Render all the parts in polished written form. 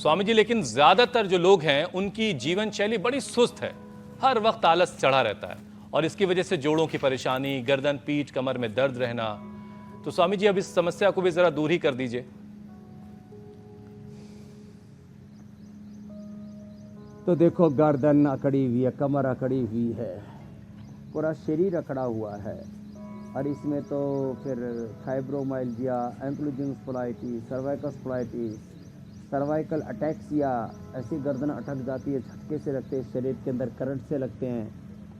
स्वामी जी, लेकिन ज्यादातर जो लोग हैं उनकी जीवन शैली बड़ी सुस्त है, हर वक्त आलस चढ़ा रहता है और इसकी वजह से जोड़ों की परेशानी, गर्दन, पीठ, कमर में दर्द रहना। तो स्वामी जी, अब इस समस्या को भी जरा दूर ही कर दीजिए। तो देखो, गर्दन अकड़ी हुई है, कमर अकड़ी हुई है, पूरा शरीर अकड़ा हुआ है, और इसमें तो फिर fibromyalgia, ankylosing spondylitis, cervical spondylitis, cervical ataxia, ऐसी गर्दन अटक जाती है, झटके से लगते हैं, शरीर के अंदर करंट से लगते हैं।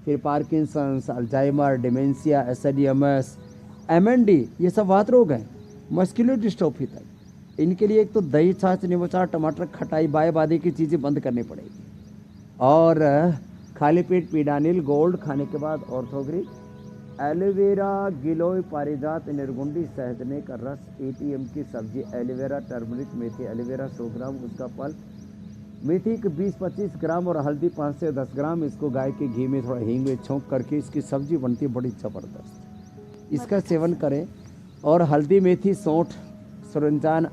फिर पार्किंसंस, अल्जाइमर, डिमेंशिया, एसडीएमएस, एमएनडी, ये सब वात रोग हैं। मस्कुलर डिस्ट्रोफी तक, इनके लिए एक तो दही, छाछ, नींबू चाट, टमाटर, खटाई, बाय बादी की चीज़ें बंद करनी पड़ेगी, और खाली पेट पीडानिल गोल्ड खाने के बाद ऑर्थोग्रिक, एलोवेरा, गिलोय, पारिजात, निर्गुंडी, सहजने का रस, एटीएम की सब्जी, एलोवेरा, टर्मरिक, मेथी, एलोवेरा 100 ग्राम, उसका पल्प, मेथी के 20-25 ग्राम और हल्दी 5 से 10 ग्राम। इसको गाय के घी में थोड़ा हींग में छौंक करके इसकी सब्जी बनती है, बड़ी ज़बरदस्त। इसका सेवन करें। और हल्दी, मेथी, सौंठ, सुरंजान,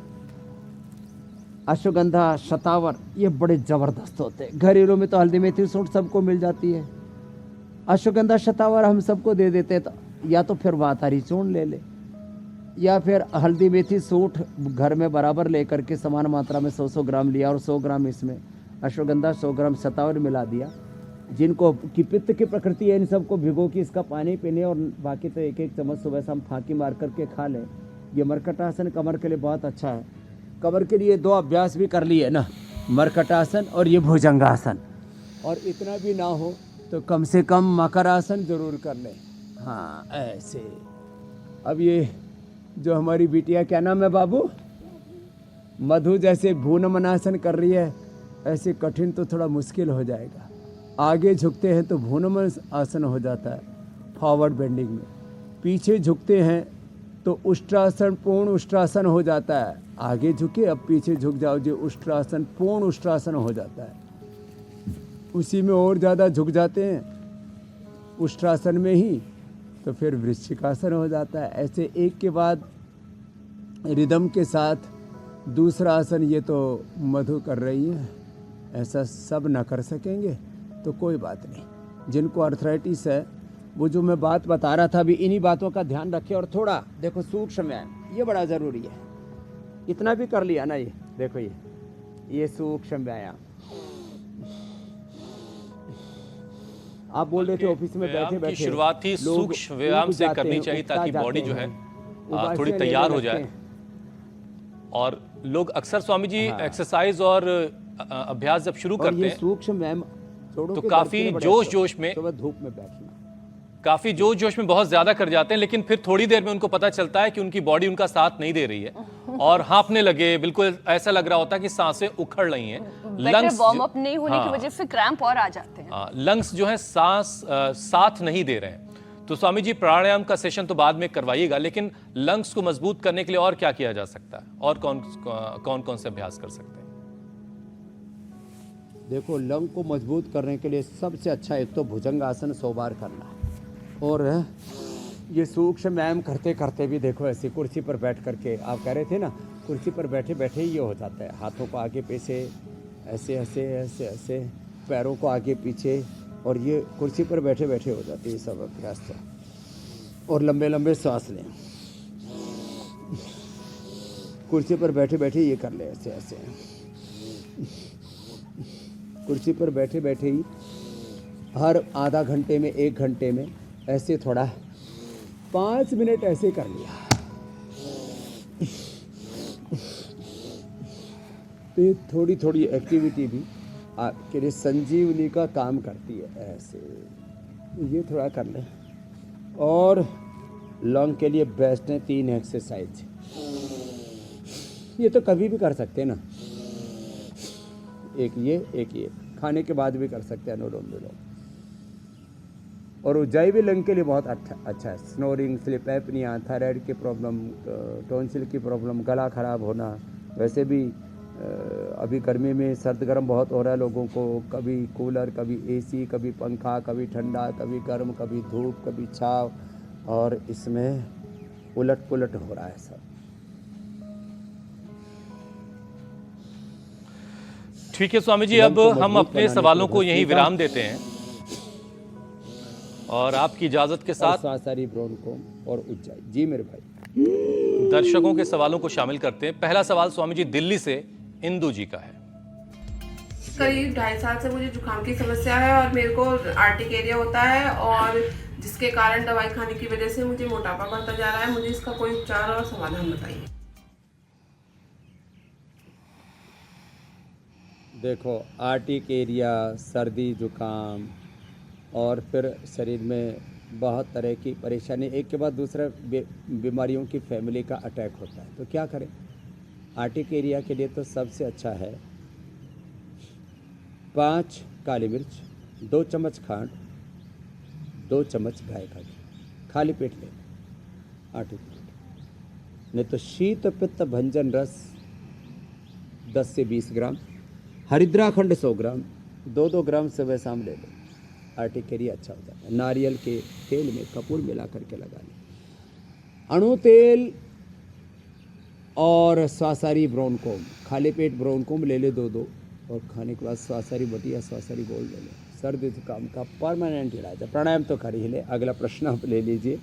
अश्वगंधा, शतावर, ये बड़े ज़बरदस्त होते हैं। घरेलू में तो हल्दी, मेथी, सौंठ सबको मिल जाती है। अश्वगंधा, शतावर हम सबको दे देते हैं, तो या तो फिर वातारी चूर्ण ले ले, या फिर हल्दी, मेथी, सौंठ घर में बराबर लेकर के समान मात्रा में 100-100 ग्राम लिया, और 100 ग्राम इसमें अश्वगंधा, 100 ग्राम शतावर मिला दिया। जिनको की पित्त की प्रकृति है, इन सबको भिगो के इसका पानी पीने, और बाकी तो 1-1 चम्मच सुबह शाम फाँकी मार करके खा लें। ये मरकटासन कमर के लिए बहुत अच्छा है। कमर के लिए 2 अभ्यास भी कर लिए ना, मरकटासन और ये भुजंगासन। और इतना भी ना हो तो कम से कम मकरासन जरूर कर लें। हाँ, ऐसे। अब ये जो हमारी बिटिया, क्या नाम है बाबू, मधु, जैसे भूनमनासन कर रही है, ऐसे कठिन तो थोड़ा मुश्किल हो जाएगा। आगे झुकते हैं तो भूनमन आसन हो जाता है फॉरवर्ड बेंडिंग में, पीछे झुकते हैं तो उष्ट्रासन, पूर्ण उष्ट्रासन हो जाता है। आगे झुके, अब पीछे झुक जाओ जी, उष्ट्रासन, पूर्ण उष्ट्रासन हो जाता है। उसी में और ज़्यादा झुक जाते हैं उष्ट्रासन में ही, तो फिर वृश्चिकासन हो जाता है। ऐसे एक के बाद रिदम के साथ दूसरा आसन ये तो मधु कर रही है, ऐसा सब ना कर सकेंगे तो कोई बात नहीं। जिनको अर्थराइटिस है, वो जो मैं बात बता रहा था अभी, इन्हीं बातों का ध्यान रखें। और थोड़ा देखो सूक्ष्म व्यायाम, ये बड़ा ज़रूरी है। इतना भी कर लिया ना, ये देखो, ये सूक्ष्म व्यायाम। आप बोल रहे थे ऑफिस में बैठे बैठे शुरुआत ही सूक्ष्म व्यायाम से करनी चाहिए, ताकि बॉडी जो है थोड़ी तैयार हो जाए। और लोग अक्सर स्वामी जी एक्सरसाइज और अभ्यास जब शुरू करते हैं, सूक्ष्म व्यायाम तो काफी जोश में, धूप में बैठना, काफी जोश में बहुत ज्यादा कर जाते हैं, लेकिन फिर थोड़ी देर में उनको पता चलता है कि उनकी बॉडी उनका साथ नहीं दे रही है, और हाँफने लगे, बिल्कुल ऐसा लग रहा होता है कि सांसें उखड़ रही हैं। लंग्स वार्म अप नहीं होने की वजह से क्रैम्प और आ जाते हैं। लंग्स जो है सांस साथ नहीं दे रहे हैं। तो स्वामी जी, प्राणायाम का सेशन तो बाद में करवाइएगा, लेकिन लंग्स को मजबूत करने के लिए और क्या किया जा सकता है, और कौन से अभ्यास कर सकते हैं? देखो, लंग को मजबूत करने के लिए सबसे अच्छा एक तो भुजंगासन 100 बार करना है। और ये सूक्ष्म व्यायाम करते करते भी देखो, ऐसी कुर्सी पर बैठ करके, आप कह रहे थे ना, कुर्सी पर बैठे बैठे ही ये हो जाता है। हाथों को आगे पीछे, ऐसे ऐसे ऐसे ऐसे, पैरों को आगे पीछे, और ये कुर्सी पर बैठे बैठे हो जाती है सब अभ्यास तो। और लंबे लंबे सांस लें, कुर्सी पर बैठे बैठे ये कर ले, ऐसे ऐसे। कुर्सी पर बैठे बैठे ही हर आधा घंटे में, 1 घंटे में ऐसे थोड़ा 5 मिनट ऐसे कर लिया, तो ये थोड़ी थोड़ी एक्टिविटी भी आपके लिए संजीवनी का काम करती है। ऐसे ये थोड़ा कर लें। और लंग के लिए बेस्ट है 3 एक्सरसाइज। ये तो कभी भी कर सकते हैं ना, एक ये खाने के बाद भी कर सकते हैं, अनुलोम विलोम। और ऊंचाई भी लंग के लिए बहुत अच्छा है। स्नोरिंग, स्लीप एपनिया, थायराइड की प्रॉब्लम, टॉन्सिल की प्रॉब्लम, गला खराब होना, वैसे भी अभी गर्मी में सर्द गर्म बहुत हो रहा है लोगों को, कभी कूलर, कभी एसी, कभी पंखा, कभी ठंडा, कभी गर्म, कभी धूप, कभी छाव, और इसमें उलट पुलट हो रहा है सब। ठीक है स्वामी जी, मन अब को हम मजबूत अपने बनाने सवालों के को लिए यहीं भस्त्रिका विराम देते हैं और आपकी इजाजत के और साथ स्वासारी ब्रोनकोम और उज्जाई। जी मेरे भाई। दर्शकों के सवालों को शामिल करते हैं। पहला सवाल स्वामी जी दिल्ली से इंदु जी का है। करीब 2.5 साल से मुझे जुकाम की समस्या है और मेरे को आर्टिकेरिया होता है और जिसके कारण दवाई खाने की वजह से मुझे मोटापा बढ़ता जा रहा है। मुझे इसका कोई उपचार और समाधान बताइए। देखो, आर्टिकेरिया, सर्दी जुकाम और फिर शरीर में बहुत तरह की परेशानी, एक के बाद दूसरा बीमारियों की फैमिली का अटैक होता है, तो क्या करें? आर्टिकेरिया के लिए तो सबसे अच्छा है 5 काली मिर्च, 2 चम्मच खांड, 2 चम्मच गाय का घी, खाली पेट लें आर्टिकेरिया। नहीं तो शीत पित्त भंजन रस 10 से 20 ग्राम, हरिद्राखंड 100 ग्राम, 2-2 ग्राम सुबह शाम ले लें, आर्टिकेरिया अच्छा हो जाता है। नारियल के तेल में कपूर मिला करके लगा लें। अणु तेल और स्वासारी ब्रोनकोम, खाली पेट ब्रोनकोम ले ले 2-2 और खाने के बाद स्वासारी बटिया स्वासारी गोल्ड ले लें। सर्दी जुकाम का परमानेंट इलाज है। प्राणायाम तो कर ही ले। अगला प्रश्न आप ले लीजिए।